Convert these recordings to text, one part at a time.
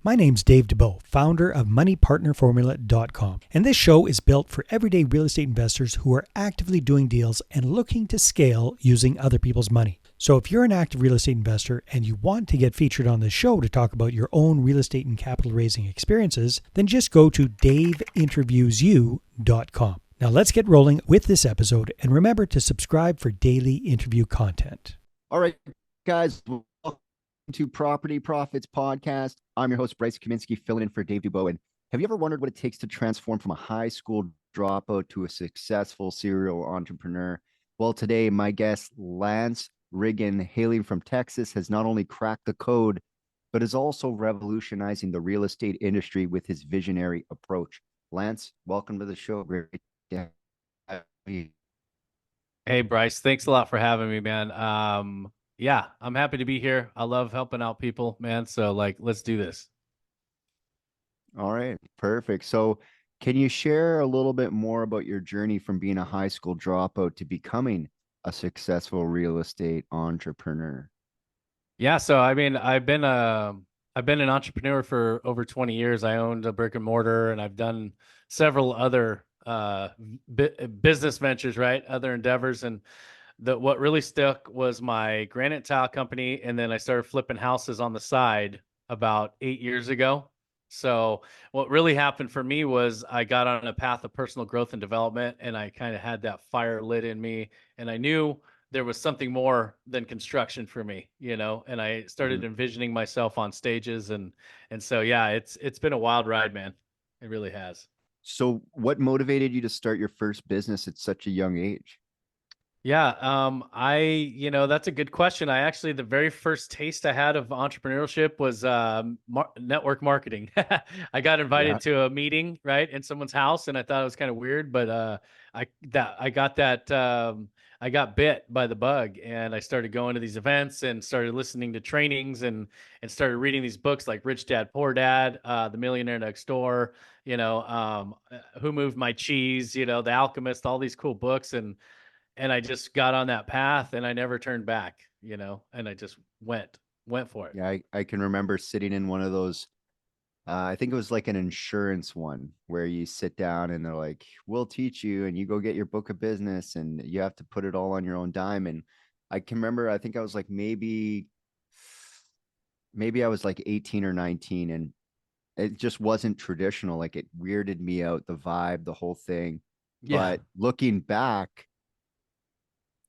My name's Dave DeBow, founder of MoneyPartnerFormula.com, and this show is built for everyday real estate investors who are actively doing deals and looking to scale using other people's money. So if you're an active real estate investor and you want to get featured on this show to talk about your own real estate and capital raising experiences, then just go to daveinterviewsyou.com. Now let's get rolling with this episode, and remember to subscribe for daily interview content. All right, guys, welcome to Property Profits Podcast. I'm your host, Bryce Kaminsky, filling in for Dave DeBow. And have you ever wondered what it takes to transform from a high school dropout to a successful serial entrepreneur? Well, today, my guest, Lance Riggen, hailing from Texas, has not only cracked the code, but is also revolutionizing the real estate industry with his visionary approach. Lance, welcome to the show. Great to have you. Hey, Bryce, thanks a lot for having me, man. Yeah, I'm happy to be here. I love helping out people, man. So let's do this. All right, perfect. So can you share a little bit more about your journey from being a high school dropout to becoming a successful real estate entrepreneur? Yeah, so I mean, I've been an entrepreneur for over 20 years. I owned a brick and mortar, and I've done several other business ventures, right? Other endeavors. And what really stuck was my granite tile company. And then I started flipping houses on the side about 8 years ago. So what really happened for me was I got on a path of personal growth and development, and I kind of had that fire lit in me, and I knew there was something more than construction for me, and I started envisioning myself on stages. And so, yeah, it's been a wild ride, man. It really has. So what motivated you to start your first business at such a young age? Yeah, that's a good question. I actually, the very first taste I had of entrepreneurship was network marketing. I got invited to a meeting, right, in someone's house, and I thought it was kind of weird, but I got bit by the bug, and I started going to these events and started listening to trainings and started reading these books like Rich Dad Poor Dad, The Millionaire Next Door, Who Moved My Cheese, The Alchemist, all these cool books. And I just got on that path, and I never turned back, and I just went for it. Yeah, I can remember sitting in one of those, I think it was like an insurance one where you sit down and they're like, we'll teach you, and you go get your book of business and you have to put it all on your own dime. And I can remember, I think I was like, maybe I was like 18 or 19, and it just wasn't traditional. Like, it weirded me out, the vibe, the whole thing. Yeah. But looking back,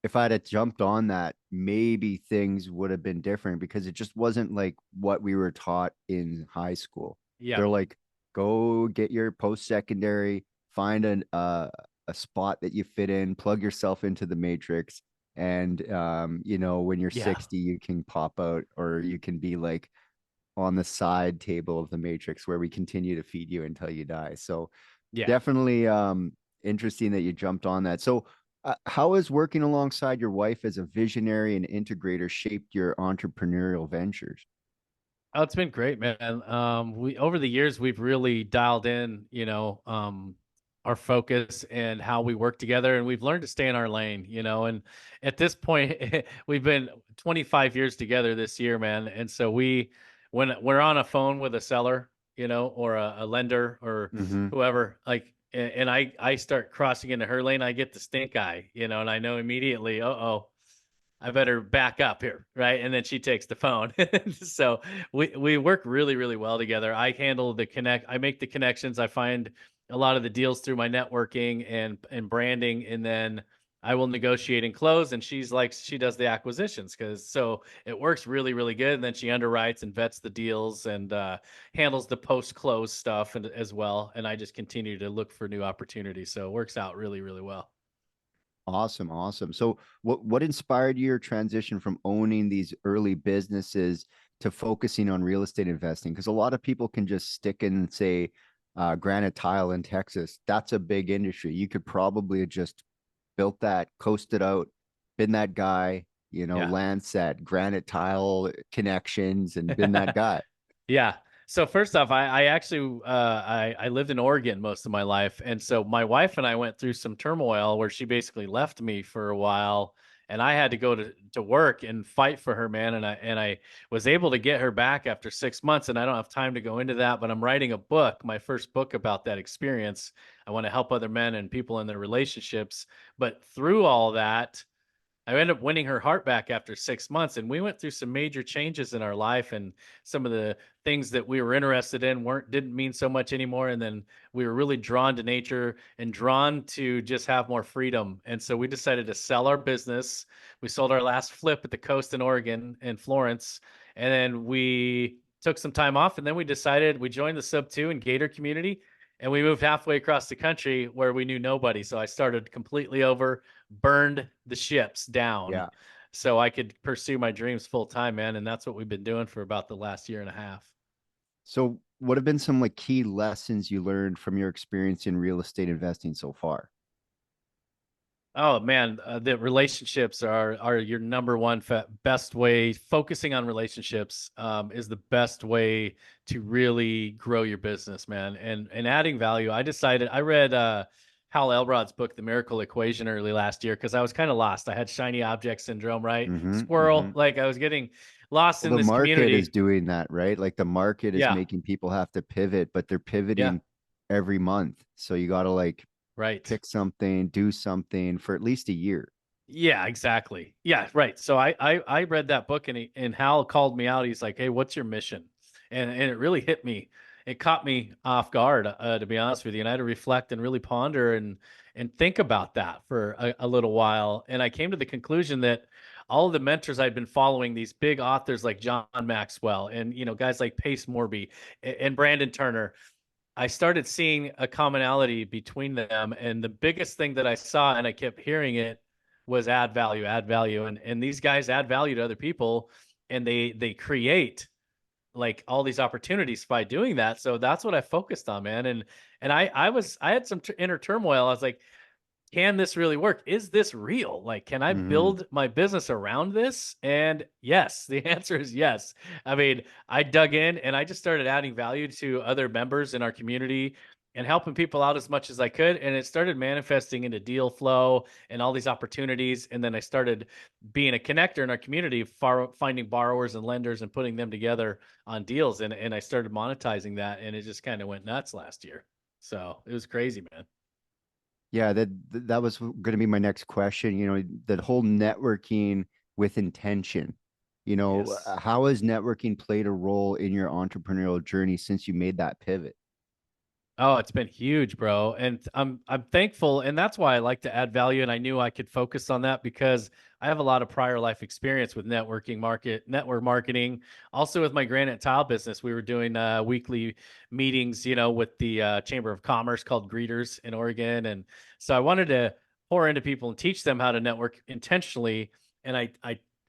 if I'd have jumped on that, maybe things would have been different, because it just wasn't like what we were taught in high school. Yeah. They're like, go get your post-secondary, find a spot that you fit in, plug yourself into the matrix. And, when you're 60, you can pop out, or you can be like on the side table of the matrix where we continue to feed you until you die. So definitely interesting that you jumped on that. So how has working alongside your wife as a visionary and integrator shaped your entrepreneurial ventures? Oh, it's been great, man. We over the years, we've really dialed in, our focus and how we work together, and we've learned to stay in our lane, and at this point, we've been 25 years together this year, man. And so when we're on a phone with a seller, or a lender or whoever, and I start crossing into her lane, I get the stink eye, and I know immediately, I better back up here, right? And then she takes the phone. So we work really, really well together. I handle I make the connections. I find a lot of the deals through my networking and branding, and then I will negotiate and close, and she does the acquisitions, so it works really, really good. And then she underwrites and vets the deals and handles the post-close stuff as well. And I just continue to look for new opportunities. So it works out really, really well. Awesome. So what inspired your transition from owning these early businesses to focusing on real estate investing? Because a lot of people can just stick in, say, granite tile in Texas. That's a big industry. You could probably have just built that, coasted out, been that guy, Lance at granite tile connections, and been that guy. Yeah. So first off, I actually I lived in Oregon most of my life, and so my wife and I went through some turmoil where she basically left me for a while, and I had to go to work and fight for her, man. And I was able to get her back after 6 months. And I don't have time to go into that, but I'm writing a book, my first book about that experience. I want to help other men and people in their relationships. But through all that, I ended up winning her heart back after 6 months, and we went through some major changes in our life, and some of the things that we were interested in didn't mean so much anymore. And then we were really drawn to nature and drawn to just have more freedom. And so we decided to sell our business. We sold our last flip at the coast in Oregon in Florence, and then we took some time off, and then we decided we joined the Sub 2 and Gator community. And we moved halfway across the country where we knew nobody. So I started completely over, burned the ships down Yeah. so I could pursue my dreams full time, man. And that's what we've been doing for about the last year and a half. So what have been some like key lessons you learned from your experience in real estate investing so far? Oh man, the relationships are your number one best way. Focusing on relationships is the best way to really grow your business, man. And adding value. I read Hal Elrod's book, The Miracle Equation, early last year because I was kind of lost. I had shiny object syndrome, right? Mm-hmm, Squirrel, mm-hmm. like I was getting lost Well, in the this market is community. doing that, right? Like the market is Yeah, making people have to pivot, but they're yeah, pivoting every month. So you got to like right. pick something, do something for at least a year. Yeah, exactly. Yeah, right. So I read that book, and Hal called me out. He's like, "Hey, what's your mission?" And it really hit me. It caught me off guard, to be honest with you. And I had to reflect and really ponder and think about that for a little while. And I came to the conclusion that all of the mentors I'd been following, these big authors like John Maxwell, and guys like Pace Morby and Brandon Turner, I started seeing a commonality between them. And the biggest thing that I saw, and I kept hearing it, was add value, add value. And these guys add value to other people, and they create like all these opportunities by doing that. So that's what I focused on, man. And I had some inner turmoil. I was like, can this really work? Is this real? Like, can I Mm-hmm. build my business around this? And yes, the answer is yes. I mean, I dug in and I just started adding value to other members in our community and helping people out as much as I could. And it started manifesting into deal flow and all these opportunities. And then I started being a connector in our community, finding borrowers and lenders and putting them together on deals. And I started monetizing that. And it just kind of went nuts last year. So it was crazy, man. Yeah, that was going to be my next question. You know, that whole networking with intention. You know, Yes. how has networking played a role in your entrepreneurial journey since you made that pivot? Oh, it's been huge, bro. And I'm thankful, and that's why I like to add value. And I knew I could focus on that because I have a lot of prior life experience with network marketing. Also with my granite tile business, we were doing weekly meetings, with the Chamber of Commerce called Greeters in Oregon. And so I wanted to pour into people and teach them how to network intentionally. And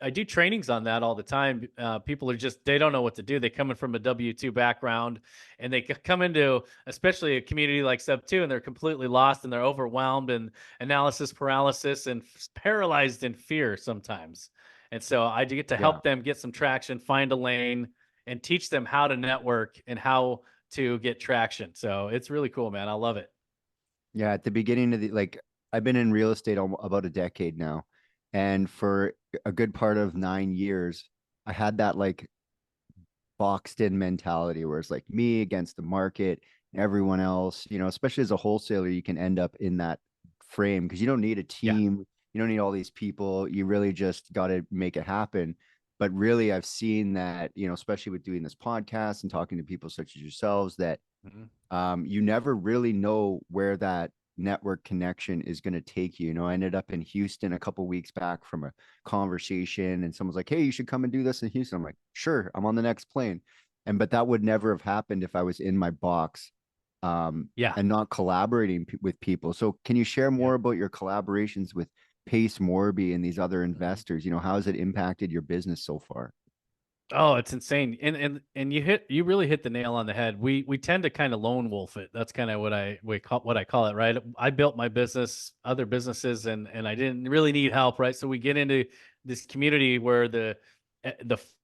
I do trainings on that all the time. People they don't know what to do. They come in from a W-2 background, and they come into especially a community like Sub 2, and they're completely lost and they're overwhelmed and analysis paralysis and paralyzed in fear sometimes. And so I do get to Yeah. help them get some traction, find a lane, and teach them how to network and how to get traction. So it's really cool, man. I love it. Yeah, at the beginning of the like I've been in real estate about a decade now. And for a good part of 9 years, I had that like boxed in mentality where it's like me against the market, everyone else, you know, especially as a wholesaler, you can end up in that frame because you don't need a Yeah. team, you don't need all these people. You really just got to make it happen. But really, I've seen that, you know, especially with doing this podcast and talking to people such as yourselves, that Mhm. you never really know where that network connection is going to take you. You know, I ended up in Houston a couple weeks back from a conversation, and someone's like, "Hey, you should come and do this in Houston." I'm like, "Sure, I'm on the next plane." And but that would never have happened if I was in my box Yeah. and not collaborating with people. So, can you share Yeah. more about your collaborations with Pace Morby and these other Mhm. investors? You know, how has it impacted your business so far? Oh, it's insane. And you really hit the nail on the head. We tend to kind of lone wolf it. That's kind of what I call it, right? I built my business, other businesses, and I didn't really need help, right? So we get into this community where the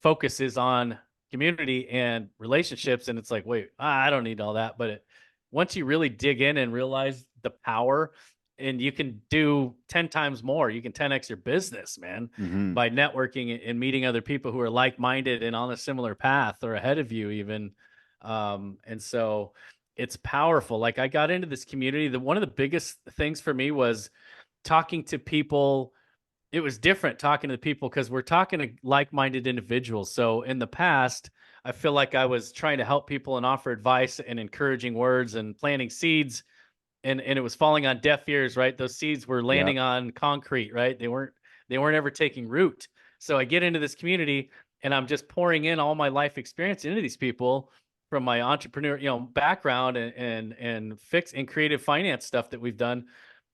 focus is on community and relationships, and it's like, wait, I don't need all that. But once you really dig in and realize the power and you can do 10 times more. You can 10x your business, man, Mm-hmm. by networking and meeting other people who are like-minded and on a similar path or ahead of you even. And so it's powerful. Like I got into this community. One of the biggest things for me was talking to people. It was different talking to the people because we're talking to like-minded individuals. So in the past, I feel like I was trying to help people and offer advice and encouraging words and planting seeds, and it was falling on deaf ears, right? Those seeds were Yeah. landing on concrete, right? They weren't ever taking root. So I get into this community and I'm just pouring in all my life experience into these people from my entrepreneur, background and fix and creative finance stuff that we've done.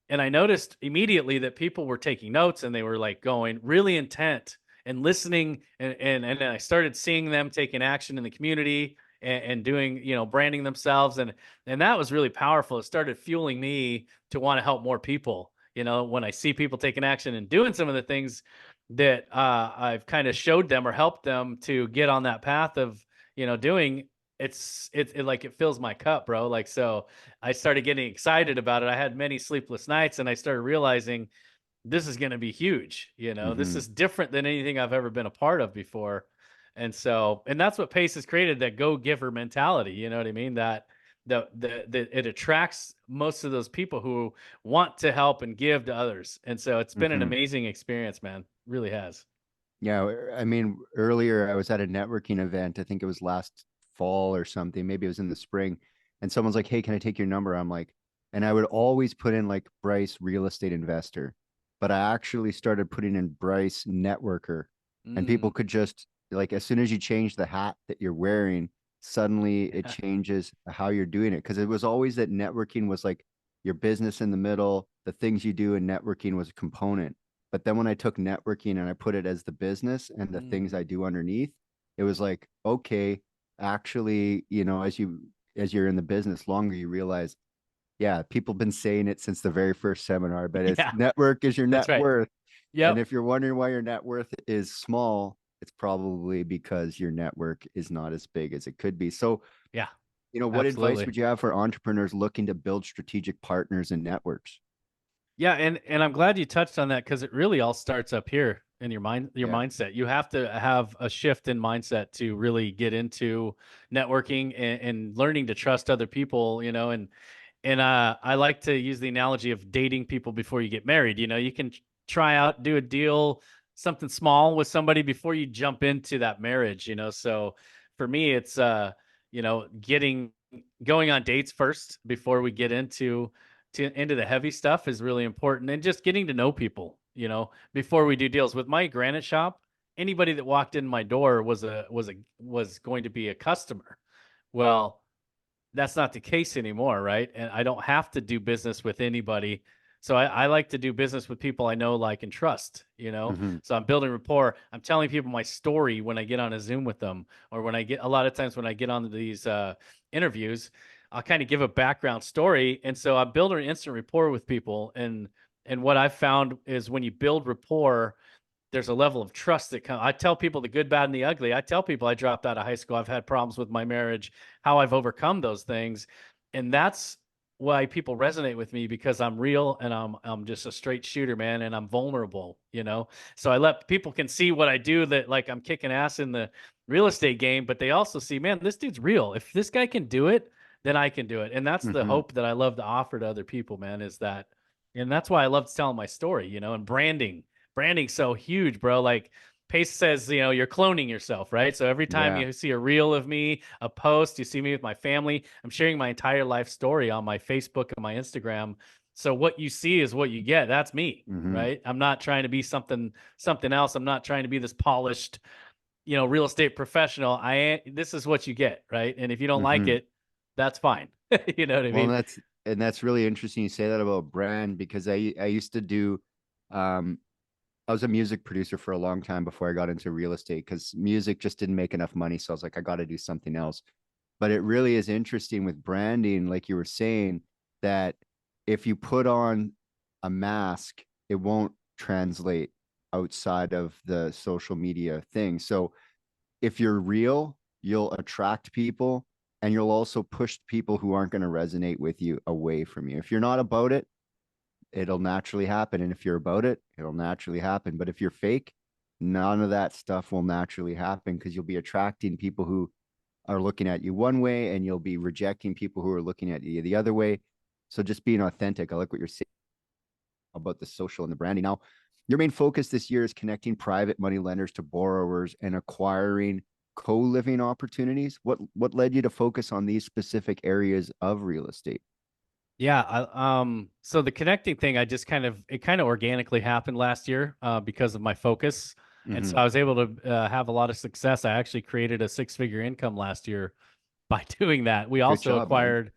And I noticed immediately that people were taking notes and they were like going really intent and listening. And then I started seeing them taking action in the community and doing, branding themselves. And that was really powerful. It started fueling me to want to help more people. When I see people taking action and doing some of the things that I've kind of showed them or helped them to get on that path of, doing, it fills my cup, bro. Like, so I started getting excited about it. I had many sleepless nights and I started realizing this is going to be huge. This Mm-hmm. is different than anything I've ever been a part of before. And that's what Pace has created, that go giver mentality. You know what I mean? That it attracts most of those people who want to help and give to others. And so it's been an Mm-hmm. amazing experience, man. Really has. Yeah, I mean, earlier I was at a networking event. I think it was last fall or something. Maybe it was in the spring. And someone's like, "Hey, can I take your number?" I'm like, and I would always put in like Bryce real estate investor, but I actually started putting in Bryce networker, and people Mm. could just like as soon as you change the hat that you're wearing, suddenly it changes how you're doing it. Because it was always that networking was like your business in the middle, the things you do, and networking was a component. But then when I took networking and I put it as the business and the things Mm. I do underneath, it was like, okay, actually, as you're in the business longer, you realize, yeah, people have been saying it since the very first seminar, but it's Yeah, network is your that's net right. worth. And Yep. if you're wondering why your net worth is small, it's probably because your network is not as big as it could be. So, Yeah, what advice absolutely. would you have for entrepreneurs looking to build strategic partners and networks? Yeah, and I'm glad you touched on that because it really all starts up here in your Yeah. mindset. You have to have a shift in mindset to really get into networking and learning to trust other people, and I like to use the analogy of dating people before you get married. You can try out, do a deal, something small with somebody before you jump into that marriage. So for me, it's getting going on dates first before we get into the heavy stuff is really important, and just getting to know people. Before we do deals with my granite shop. Anybody that walked in my door was going to be a customer. Well, that's not the case anymore, right? And I don't have to do business with anybody. So I like to do business with people I know, like, and trust. Mm-hmm. So I'm building rapport. I'm telling people my story when I get on a Zoom with them, or when I get a lot of times when I get on these interviews, I'll kind of give a background story. And so I'm building instant rapport with people. And what I've found is when you build rapport, there's a level of trust that comes. I tell people the good, bad, and the ugly. I tell people I dropped out of high school. I've had problems with my marriage, how I've overcome those things. And that's why people resonate with me, because I'm real and I'm just a straight shooter, man, and I'm vulnerable. So I let people can see what I do, that like I'm kicking ass in the real estate game, but they also see, man, this dude's real. If this guy can do it, then I can do it. And that's the Mm-hmm. hope that I love to offer to other people, man, is that. And that's why I love telling my story, and branding's so huge, bro. Like Pace says, you're cloning yourself, right? So every time Yeah. you see a reel of me, a post, you see me with my family, I'm sharing my entire life story on my Facebook and my Instagram. So what you see is what you get. That's me, Mm-hmm. right? I'm not trying to be something else. I'm not trying to be this polished, real estate professional. This is what you get, right? And if you don't like Mm-hmm. it, that's fine. You know what I Well, mean? that's really interesting you say that about brand because I used to do um I was a music producer for a long time before I got into real estate because music just didn't make enough money. So I was like, I got to do something else. But it really is interesting with branding, like you were saying, that if you put on a mask, it won't translate outside of the social media thing. So if you're real, you'll attract people and you'll also push people who aren't going to resonate with you away from you. If you're not about it, it'll naturally happen. And if you're about it, it'll naturally happen. But if you're fake, none of that stuff will naturally happen, because you'll be attracting people who are looking at you one way, and you'll be rejecting people who are looking at you the other way. So just being authentic. I like what you're saying about the social and the branding. Now, your main focus this year is connecting private money lenders to borrowers and acquiring co-living opportunities. What led you to focus on these specific areas of real estate? Yeah, so the connecting thing, it kind of organically happened last year because of my focus. And so Mm-hmm. I was able to have a lot of success. I actually created a six-figure income last year by doing that. We Good also job, man. acquired,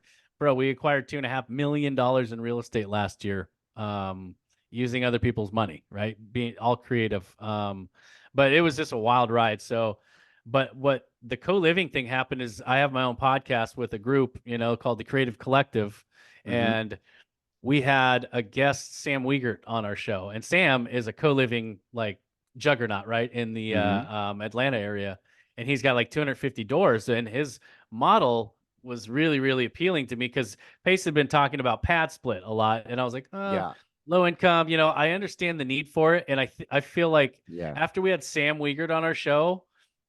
we acquired $2.5 million in real estate last year, using other people's money, right? Being all creative. But it was just a wild ride. So, but what the co-living thing happened is I have my own podcast with a group, called the Creative Collective. Mm-hmm. And we had a guest, Sam Wiegert, on our show. And Sam is a co-living like juggernaut, right, in the Mm-hmm. Atlanta area. And he's got like 250 doors. And his model was really, really appealing to me because Pace had been talking about pad split a lot. And I was like, Yeah. low income, I understand the need for it. And I feel like Yeah. after we had Sam Wiegert on our show,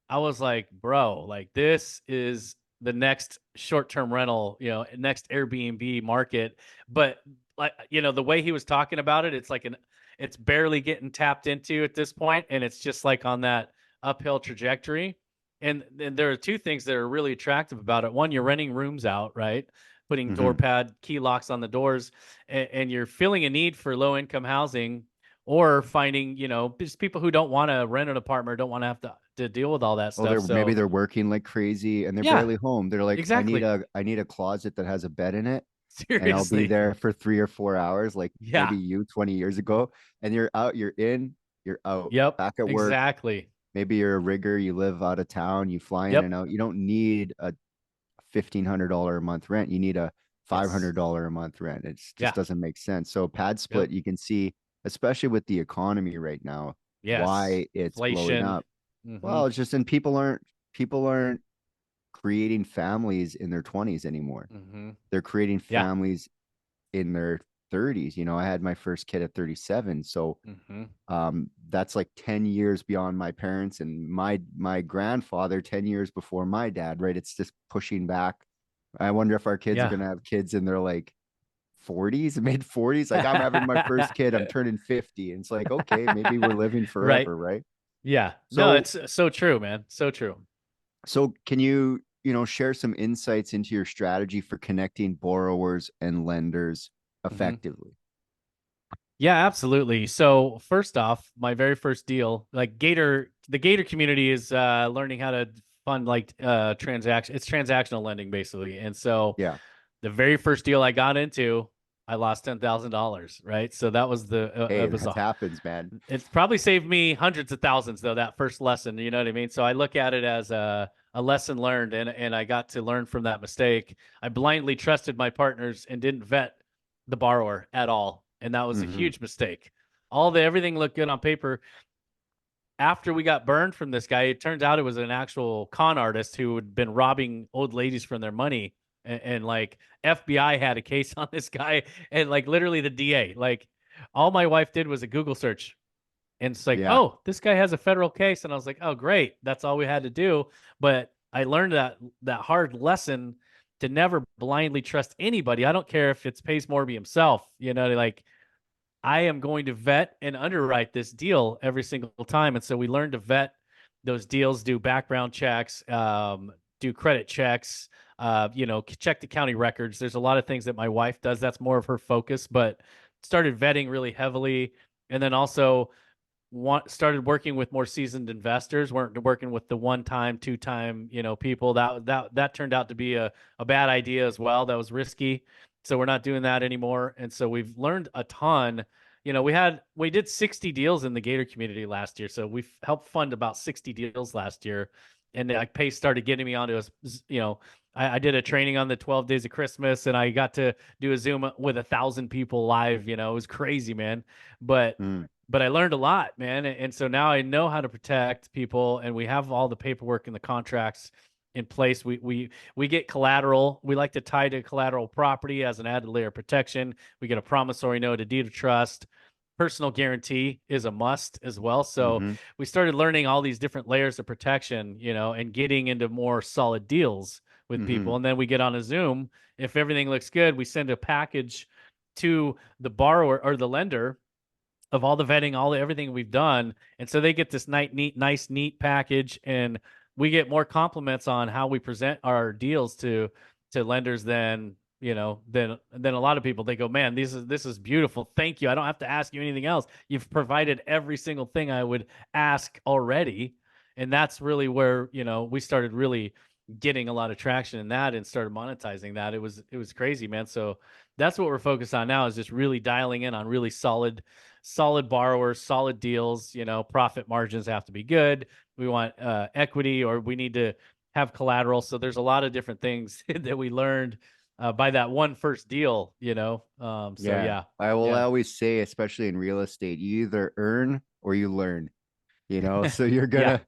I was like, bro, like this is the next short-term rental, next Airbnb market. But like, the way he was talking about it, it's barely getting tapped into at this point, and it's just like on that uphill trajectory. And there are two things that are really attractive about it. One, you're renting rooms out, right? Putting door Mm-hmm. pad key locks on the doors, and you're filling a need for low income housing, or finding, just people who don't want to rent an apartment, don't want to have to deal with all that Well, stuff. maybe So they're working like crazy and they're yeah, barely home. They're like, exactly. I need a closet that has a bed in it, and I'll be Seriously. there for 3 or 4 hours, like Yeah. maybe you 20 years ago. And you're out, you're in, you're out, Yep. back at work. Exactly. Maybe you're a rigger, you live out of town, you fly in Yep. and out. You don't need a $1,500 a month rent. You need a Yes. $500 a month rent. It just Yeah. doesn't make sense. So pad Yep. split, you can see, especially with the economy right now, Yes. why it's blowing Inflation. up. Mm-hmm. Well, it's just, and people aren't creating families in their 20s anymore. Mm-hmm. They're creating Yeah. families in their 30s. I had my first kid at 37. So Mm-hmm. that's like 10 years beyond my parents and my grandfather, 10 years before my dad, right? It's just pushing back. I wonder if our kids are Yeah. going to have kids in their like 40s, mid 40s. Like, I'm having my first kid, I'm turning 50. And it's like, okay, maybe we're living Right. forever, right? Yeah. No, So it's so true, man. So true. So can you, share some insights into your strategy for connecting borrowers and lenders Mm-hmm. effectively? Yeah, absolutely. So first off, my very first deal, like the Gator community is learning how to fund like it's transactional lending basically. And so Yeah. the very first deal I got into, I lost $10,000, right? So that was Hey, that happens, man. it's probably saved me hundreds of thousands though, that first lesson, you know what I mean? So I look at it as a lesson learned, and I got to learn from that mistake. I blindly trusted my partners and didn't vet the borrower at all. And that was a Mm-hmm. huge mistake. Everything looked good on paper. After we got burned from this guy, it turns out it was an actual con artist who had been robbing old ladies from their money. And like FBI had a case on this guy, and like literally the DA, like all my wife did was a Google search, and it's like, Yeah. oh, this guy has a federal case. And I was like, oh, great. That's all we had to do. But I learned that hard lesson to never blindly trust anybody. I don't care if it's Pace Morby himself, like I am going to vet and underwrite this deal every single time. And so we learned to vet those deals, do background checks, do credit checks, check the county records. There's a lot of things that my wife does. That's more of her focus, but started vetting really heavily. And then also started working with more seasoned investors, weren't working with the one-time, two-time, people. That turned out to be a bad idea as well. That was risky. So we're not doing that anymore. And so we've learned a ton. We did 60 deals in the Gator community last year. So we've helped fund about 60 deals last year. And like Pace started getting me onto I did a training on the 12 days of Christmas, and I got to do a Zoom with 1,000 people live. It was crazy, man. But Mm. but I learned a lot, man. And so now I know how to protect people, and we have all the paperwork and the contracts in place. We get collateral. We like to tie to collateral property as an added layer of protection. We get a promissory note, a deed of trust. Personal guarantee is a must as well. So Mm-hmm. we started learning all these different layers of protection, and getting into more solid deals with Mm-hmm. people. And then we get on a Zoom. If everything looks good, we send a package to the borrower or the lender of all the vetting, everything we've done, and so they get this nice, neat package, and we get more compliments on how we present our deals to lenders than a lot of people. They go, man, this is beautiful. Thank you. I don't have to ask you anything else. You've provided every single thing I would ask already, and that's really where we started really getting a lot of traction in that and started monetizing that. It was crazy, man. So that's what we're focused on now, is just really dialing in on really solid borrowers, solid deals. Profit margins have to be good. We want equity, or we need to have collateral. So there's a lot of different things that we learned by that one first deal. So Yeah. yeah, I will yeah, always say, especially in real estate, you either earn or you learn, so you're yeah,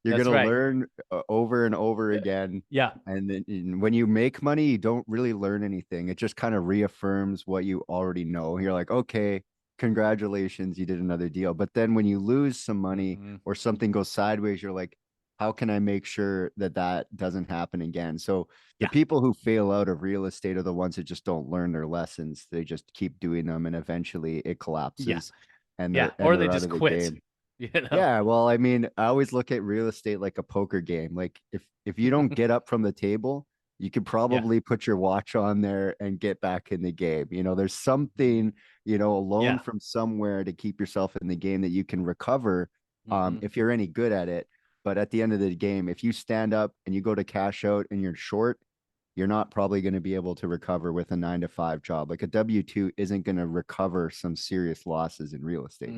that's gonna right. learn over and over again. Yeah, And then when you make money, you don't really learn anything. It just kind of reaffirms what you already know. You're like, okay, congratulations, you did another deal. But then when you lose some money hmm, or something goes sideways, you're like, how can I make sure that that doesn't happen again? So the yeah, people who fail out of real estate are the ones that just don't learn their lessons. They just keep doing them, and eventually it yeah, collapses, and yeah. they're Or they out just of the quit. game. You know. Yeah, well, I mean, I always look at real estate like a poker game. Like if you don't get up from the table, you could Yeah, probably put your watch on there and get back in the game. There's something, a loan yeah. from somewhere to keep yourself in the game that you can recover Hmm. if you're any good at it. But at the end of the game, if you stand up and you go to cash out and you're short, you're not probably going to be able to recover with a 9 to 5 job. Like a W-2 isn't going to recover some serious losses in real estate.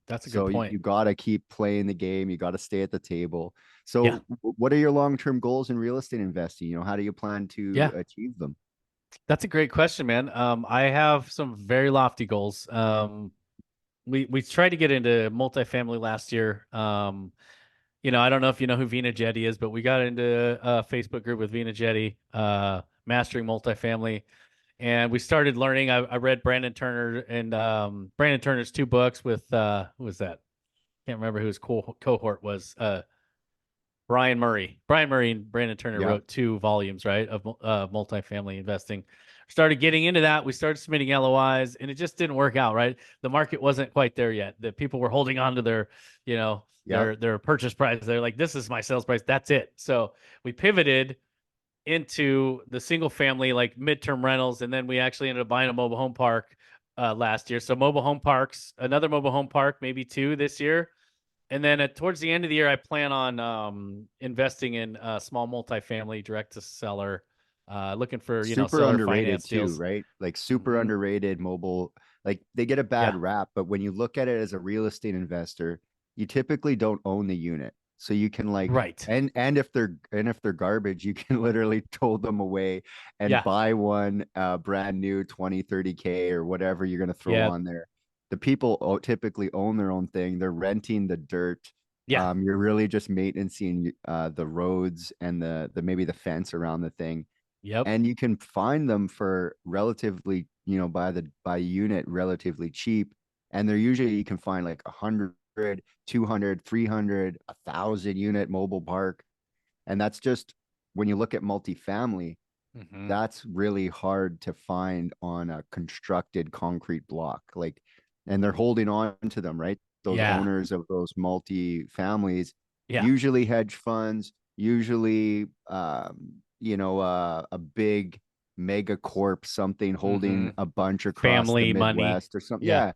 That's a good So point. you got to keep playing the game. You got to stay at the table. Yeah, So what are your long-term goals in real estate investing? How do you plan to yeah. achieve them? That's a great question, man. I have some very lofty goals. We tried to get into multifamily last year. I don't know if you know who Vina Jetty is, but we got into a Facebook group with Vina Jetty, mastering multifamily, and we started learning. I read Brandon Turner and Brandon Turner's two books with who was that? Can't remember who his cohort was. Brian Murray. Brian Murray and Brandon Turner Yeah. wrote two volumes, right, of multifamily investing. Started getting into that. We started submitting LOIs, and it just didn't work out, right? The market wasn't quite there yet. The people were holding on to their, Yep. their purchase price. They're like, this is my sales price. That's it. So we pivoted into the single family, like midterm rentals, and then we actually ended up buying a mobile home park last year. So mobile home parks, another mobile home park, maybe two this year. And then towards the end of the year, I plan on investing in small multifamily direct to seller, looking for Super seller underrated finance too, deals. right? Like super Hmm. underrated mobile. Like they get a bad Yeah, rap, but when you look at it as a real estate investor, you typically don't own the unit. So you can like right. and if they're garbage, you can literally tow them away and Yeah, buy one brand new 20, 30K or whatever you're going to throw yeah, on there. The people typically own their own thing. They're renting the dirt. yeah, You're really just maintaining the roads and the maybe the fence around the thing, yep, and you can find them for relatively, by unit, relatively cheap. And they're usually, you can find like 100, 200, 300, 1,000 unit mobile park. And that's just, when you look at multifamily, hmm, that's really hard to find on a constructed concrete block. Like, and they're holding on to them, right? Those yeah, owners of those multi families, yeah, usually hedge funds, usually, a big mega corp, something hmm. holding a bunch across the Family money. Midwest or something. Yeah, Yeah.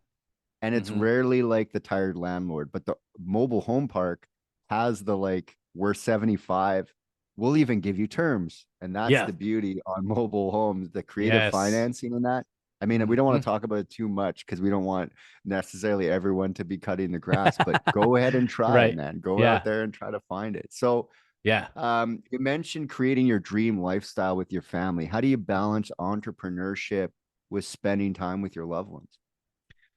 And it's hmm, rarely like the tired landlord, but the mobile home park has the like, we're 75, we'll even give you terms. And that's yeah, the beauty on mobile homes, the creative yes, financing in that. I mean, we don't hmm. want to talk about it too much because we don't want necessarily everyone to be cutting the grass, but go ahead and try it, Right. man. Go out Yeah, there and try to find it. So, yeah. you mentioned creating your dream lifestyle with your family. How do you balance entrepreneurship with spending time with your loved ones?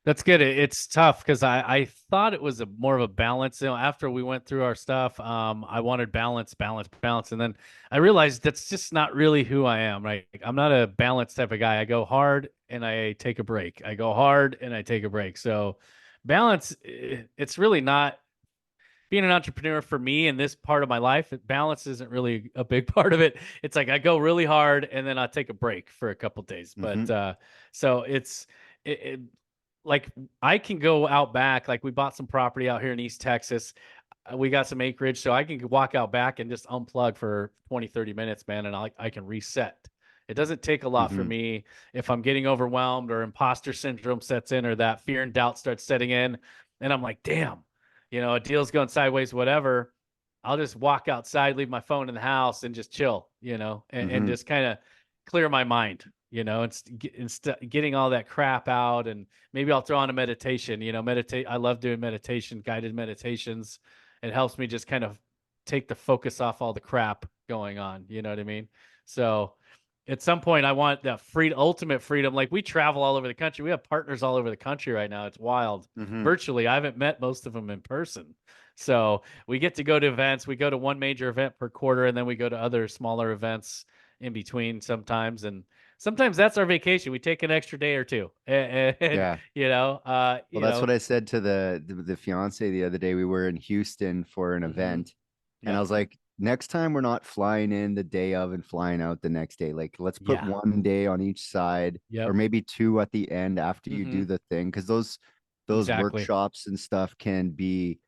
That's good. It's tough because I thought it was a more of a balance. You know, after we went through our stuff, I wanted balance, balance, balance, and then I realized that's just not really who I am. Right? Like, I'm not a balanced type of guy. I go hard and I take a break. I go hard and I take a break. So balance, it's really not being an entrepreneur for me in this part of my life. Balance isn't really a big part of it. It's like I go really hard and then I take a break for a couple days. Mm-hmm. But so it, like I can go out back. Like we bought some property out here in East Texas. We got some acreage, so I can walk out back and just unplug for 20, 30 minutes, man, and I can reset. It doesn't take a lot for Mm-hmm. me if I'm getting overwhelmed or imposter syndrome sets in or that fear and doubt starts setting in. And I'm like, damn, a deal's going sideways, whatever. I'll just walk outside, leave my phone in the house and just chill, and Mm-hmm. just kind of clear my mind, instead getting all that crap out. And maybe I'll throw on a meditation, meditate. I love doing meditation, guided meditations. It helps me just kind of take the focus off all the crap going on. You know what I mean? So at some point I want that ultimate freedom. Like we travel all over the country. We have partners all over the country right now. It's wild. Mm-hmm. Virtually, I haven't met most of them in person. So we get to go to events. We go to one major event per quarter, and then we go to other smaller events in between sometimes. And sometimes that's our vacation. We take an extra day or two. And Yeah. Well, that's what I said to the fiance the other day. We were in Houston for an event, and I yeah, was like, next time we're not flying in the day of and flying out the next day. Like, let's put yeah, one day on each side, or yep, maybe two at the end after you hmm do the thing, because those exactly, workshops and stuff can be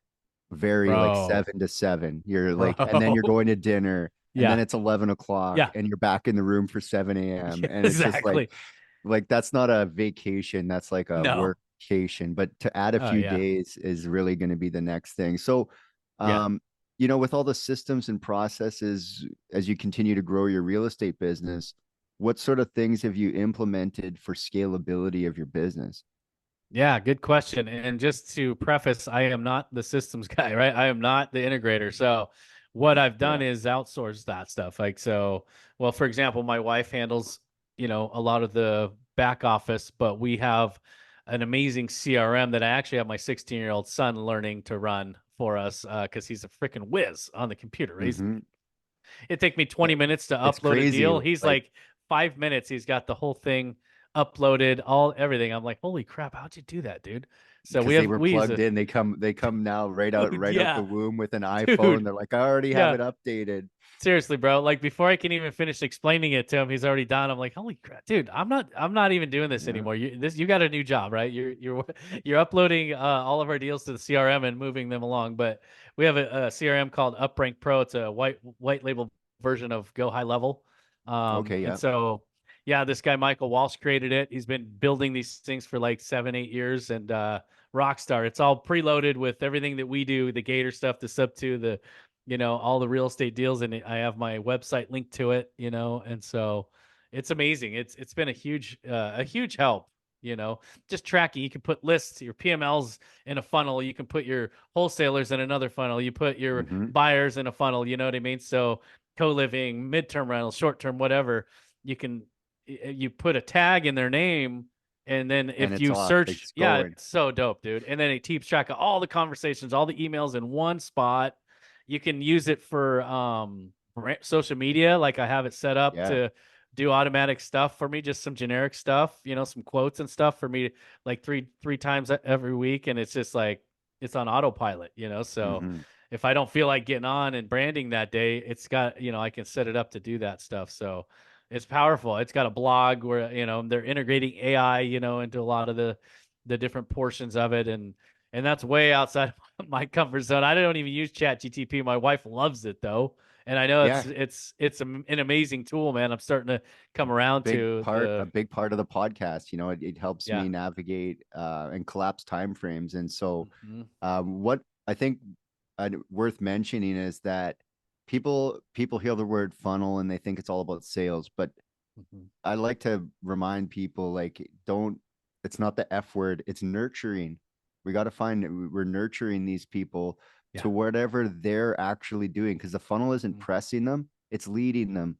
very like bro, 7 to 7. You're like, and then you're bro. going to dinner, and then Yeah, it's 11 o'clock, yeah, and you're back in the room for 7 a.m. yeah, And it's just exactly. like that's not a vacation, that's like a No. workcation. But to add a Oh few yeah, days is really going to be the next thing. So yeah. um with all the systems and processes, as you continue to grow your real estate business, what sort of things have you implemented for scalability of your business? Yeah, good question. And just to preface, I am not the systems guy, right? I am not the integrator. So what I've done Yeah. is outsource that stuff. Like so, well, for example, my wife handles, a lot of the back office, but we have an amazing CRM that I actually have my 16-year-old son learning to run for us because he's a freaking whiz on the computer. Mm-hmm. It'd take me 20 minutes to It's upload a crazy. deal. He's Like, like 5 minutes. He's got the whole thing uploaded, everything. I'm like, holy crap, how'd you do that, dude? So because they were we use plugged a in. They come now dude, right out the yeah, womb with an iPhone. dude, They're like, I already have yeah. it updated. Seriously, bro. Like before I can even finish explaining it to him, he's already done. I'm like, holy crap, dude, I'm not even doing this Yeah. anymore. You got a new job, right? You're uploading all of our deals to the CRM and moving them along. But we have a CRM called Uprank Pro. It's a white label version of Go High Level. Okay. And Yeah. so yeah, this guy Michael Walsh created it. He's been building these things for like 7, 8 years, and Rockstar. It's all preloaded with everything that we do, the Gator stuff, the sub two, the all the real estate deals, and I have my website linked to it, and so it's amazing. It's been a huge help, just tracking. You can put lists, your PMLs in a funnel, you can put your wholesalers in another funnel, you put your Mm-hmm. buyers in a funnel, you know what I mean? So co-living, midterm rentals, short-term, whatever, you can you put a tag in their name. And then And if it's you off. search, It's yeah, going. it's so dope, dude. And then it keeps track of all the conversations, all the emails in one spot. You can use it for social media. Like I have it set up Yeah. to do automatic stuff for me, just some generic stuff, some quotes and stuff for me, like three times every week. And it's just like it's on autopilot, So Mm-hmm. if I don't feel like getting on and branding that day, it's got, I can set it up to do that stuff. So it's powerful. It's got a blog where, they're integrating AI, into a lot of the different portions of it. And that's way outside of my comfort zone. I don't even use Chat GTP. My wife loves it though. And I know Yeah. it's an amazing tool, man. I'm starting to come around to A the big part of the podcast. It helps yeah. me navigate and collapse time frames. And so Mhm. what I think worth mentioning is that people hear the word funnel and they think it's all about sales, but Mhm. I like to remind people, like, don't, it's not the F word, it's nurturing. We got to find, we're nurturing these people Yeah. to whatever they're actually doing, because the funnel isn't Mhm. pressing them, it's leading them.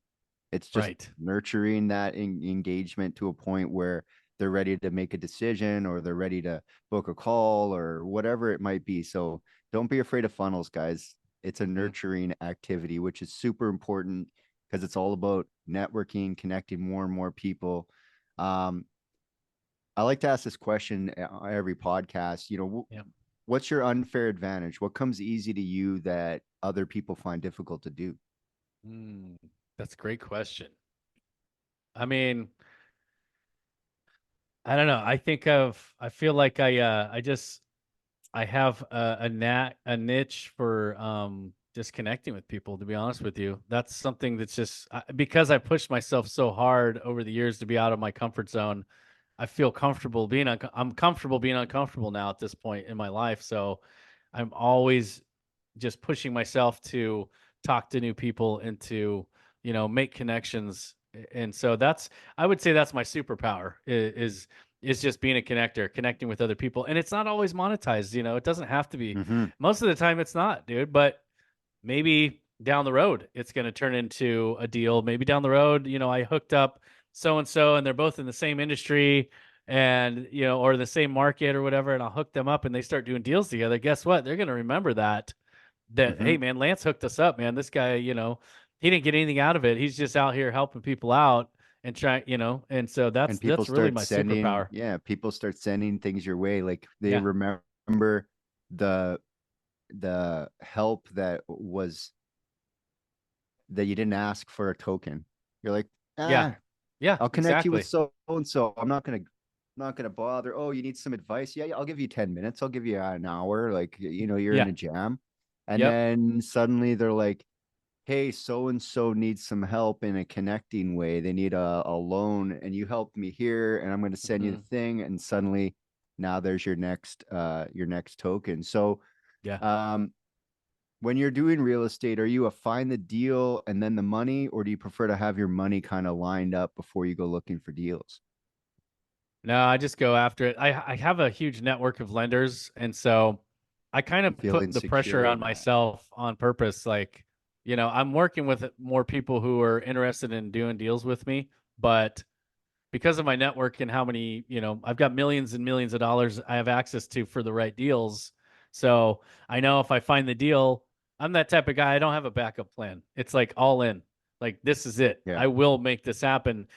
It's just Right. nurturing that engagement to a point where they're ready to make a decision, or they're ready to book a call, or whatever it might be. So don't be afraid of funnels, guys. It's a Mhm. nurturing activity, which is super important because it's all about networking, connecting more and more people. Um, I like to ask this question on every podcast. Yeah. What's your unfair advantage? What comes easy to you that other people find difficult to do? That's a great question. I mean, I don't know. I feel like I have a niche for just connecting with people, to be honest with you. That's something that's just because I pushed myself so hard over the years to be out of my comfort zone. I feel comfortable being I'm comfortable being uncomfortable now at this point in my life. So I'm always just pushing myself to talk to new people and to, make connections. And so I would say that's my superpower is just being a connector, connecting with other people. And it's not always monetized, it doesn't have to be. Mm-hmm. Most of the time it's not, dude, but maybe down the road it's going to turn into a deal. Maybe down the road, I hooked up so and so and they're both in the same industry and, or the same market or whatever, and I'll hook them up and they start doing deals together. Guess what? They're going to remember that, Mm-hmm. hey man, Lance hooked us up, man. This guy, he didn't get anything out of it. He's just out here helping people out and try, and so And that's really my superpower. people start sending things your way. Like they Yeah. remember the help that you didn't ask for a token. You're like, Yeah. ah, Yeah, I'll connect you with exactly. so and so. I'm not gonna bother. Oh, you need some advice? Yeah, I'll give you 10 minutes. I'll give you an hour. Like, you're in Yeah. a jam. And Yep. then suddenly they're like, hey, so and so needs some help in a connecting way. They need a loan, and you helped me here, and I'm going to send you the Mhm. thing. And suddenly now there's your next token. So Yeah. um when you're doing real estate, are you a find the deal and then the money, or do you prefer to have your money kind of lined up before you go looking for deals? No, I just go after it. I have a huge network of lenders, and so I kind You of feel put the pressure insecure on in that. myself on purpose. Like, I'm working with more people who are interested in doing deals with me, but because of my network and how many, I've got millions and millions of dollars I have access to for the right deals. So I know if I find the deal, I'm that type of guy. I don't have a backup plan. It's like all in. Like this is it. Yeah. I will make this happen.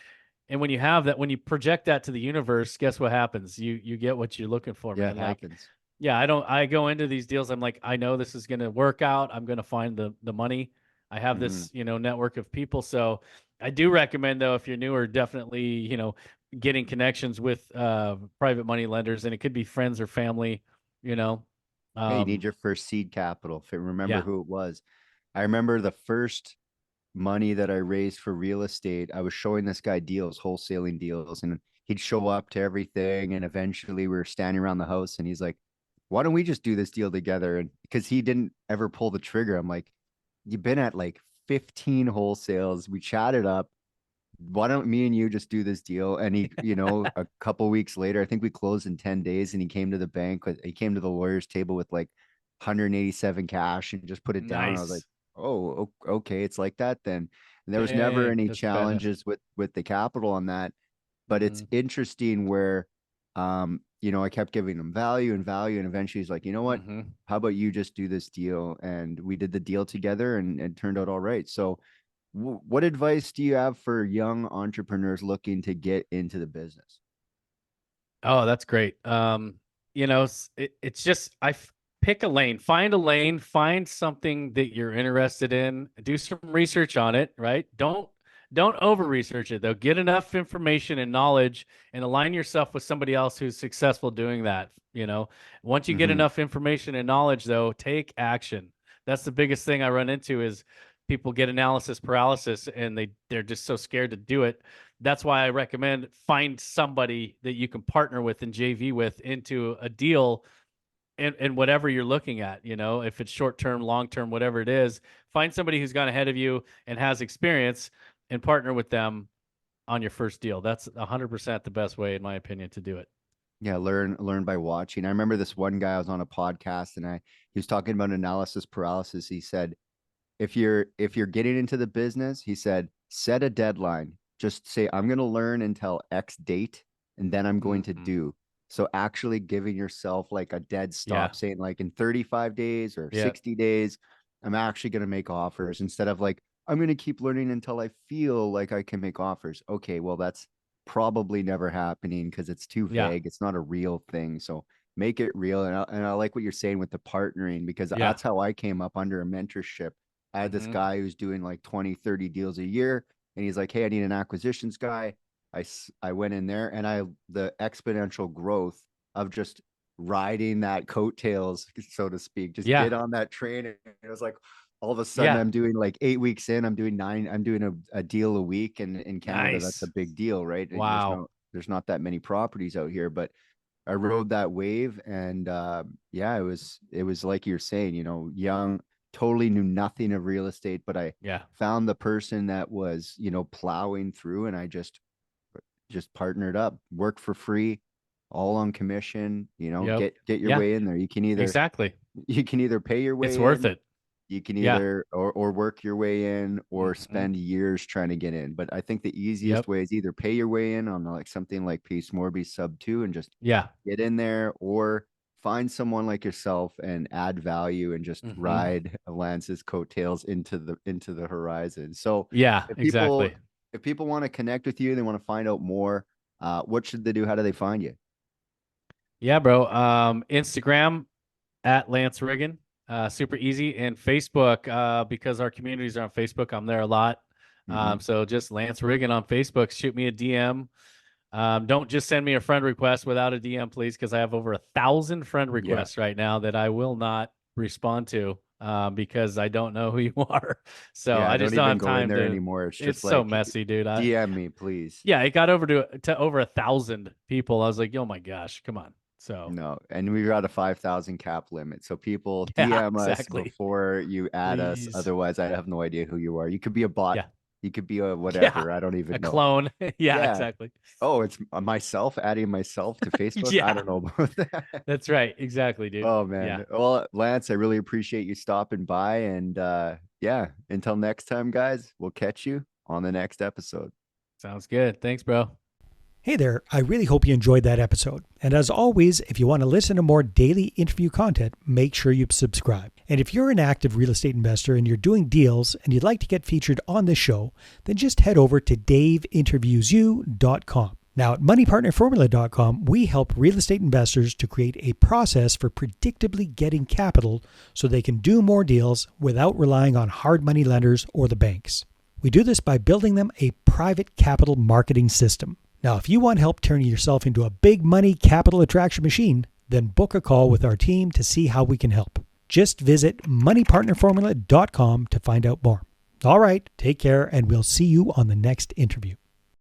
And when you have that, when you project that to the universe, guess what happens? You get what you're looking for, Yeah, it man. Like, happens. yeah, I go into these deals. I'm like, I know this is going to work out. I'm going to find the money. I have Hmm. this, network of people. So I do recommend though, if you're newer, definitely, getting connections with private money lenders, and it could be friends or family, you know. Yeah, you need Um, your first seed capital. Remember yeah. who it was. I remember the first money that I raised for real estate. I was showing this guy deals, wholesaling deals, and he'd show up to everything. And eventually we were standing around the house and he's like, why don't we just do this deal together? And because he didn't ever pull the trigger, I'm like, you've been at like 15 wholesales. We chatted up. Why don't me and you just do this deal? And he, a couple weeks later, I think we closed in 10 days, and he came to the bank he came to the lawyer's table with like 187 cash and just put it down. I was like, Nice. oh, okay, it's like that then. And there was never Dang, any that's badass. challenges with the capital on that. But it's Mm-hmm. interesting where I kept giving him value and value, and eventually he's like, you know what? Mm-hmm. How about you just do this deal? And we did the deal together, and it turned out all right. So what advice do you have for young entrepreneurs looking to get into the business? Oh, that's great. It's just pick a lane, find a lane, find something that you're interested in, do some research on it, right? Don't over research it though. Get enough information and knowledge and align yourself with somebody else who's successful doing that, Once you get Mm-hmm. enough information and knowledge though, take action. That's the biggest thing I run into is people get analysis paralysis and they're just so scared to do it. That's why I recommend find somebody that you can partner with and JV with into a deal and whatever you're looking at, if it's short term, long term, whatever it is, find somebody who's gone ahead of you and has experience and partner with them on your first deal. That's 100% the best way, in my opinion, to do it. Yeah, learn by watching. I remember this one guy, I was on a podcast, and he was talking about analysis paralysis. He said, if you're getting into the business, he said, set a deadline. Just say, I'm going to learn until X date, and then I'm going to Mhm. do. So actually giving yourself like a dead stop, Yeah. saying like in 35 days or Yep. 60 days, I'm actually going to make offers, instead of like, I'm going to keep learning until I feel like I can make offers. Okay, well, that's probably never happening because it's too Yeah. vague. It's not a real thing. So make it real. And I like what you're saying with the partnering, because Yeah. that's how I came up under a mentorship. I had this Mhm. guy who's doing like 20, 30 deals a year. And he's like, hey, I need an acquisitions guy. I went in there, and the exponential growth of just riding that coattails, so to speak, just Yeah. get on that train. And it was like, all of a sudden Yeah. I'm doing like 8 weeks in, I'm doing a deal a week. And in Canada, that's a Nice. big deal, right? And Wow. there's not that many properties out here, but I rode that wave. And yeah, it was like you're saying, young, totally knew nothing of real estate, but I Yeah. found the person that was, plowing through, and I just partnered up, work for free, all on commission, Yep. get your Yeah. way in there. Exactly. You can either pay your It's way worth in, it. you can Yeah. either or work your way in, or Mhm. spend years trying to get in. But I think the easiest Yep. way is either pay your way in on like something like Peace Morby sub 2 and just Yeah. get in there, or find someone like yourself and add value and just Mhm. ride Lance's coattails into the horizon. So Yeah. if people Exactly. if people want to connect with you, they want to find out more, what should they do? How do they find you? Yeah, bro. Instagram at Lance Riggen. Super easy. And Facebook, because our communities are on Facebook, I'm there a lot. Mm-hmm. So just Lance Riggen on Facebook. Shoot me a DM. Don't just send me a friend request without a DM, please, because I have over 1,000 friend Yeah. requests right now that I will not respond to because I don't know who you are. So Yeah, I don't just don't even have go in time there to. anymore. It's It's just so like, messy, dude. DM me, please. Yeah, it got over to over 1,000 people. I was like, oh my gosh, come on. So No, and we've got a 5,000 cap limit. So people yeah, DM us exactly. before you add us. Please. Otherwise, I have no idea who you are. You could be a bot. Yeah. You could be a Yeah. whatever. I don't A even know. clone. Yeah, Yeah. exactly. Oh, it's myself, adding myself to Facebook. I Yeah, don't know about that. that's right. Exactly, dude. Oh Yeah. man. Well, Lance, I really appreciate you stopping by. And yeah, until next time, guys, we'll catch you on the next episode. Sounds good. Thanks, bro. Hey there, I really hope you enjoyed that episode. And as always, if you want to listen to more daily interview content, make sure you subscribe. And if you're an active real estate investor and you're doing deals and you'd like to get featured on this show, then just head over to daveinterviewyou.com. Now at moneypartnerformula.com, we help real estate investors to create a process for predictably getting capital so they can do more deals without relying on hard money lenders or the banks. We do this by building them a private capital marketing system. Now, if you want help turning yourself into a big money capital attraction machine, then book a call with our team to see how we can help. Just visit moneypartnerformula.com to find out more. All right, take care, and we'll see you on the next interview.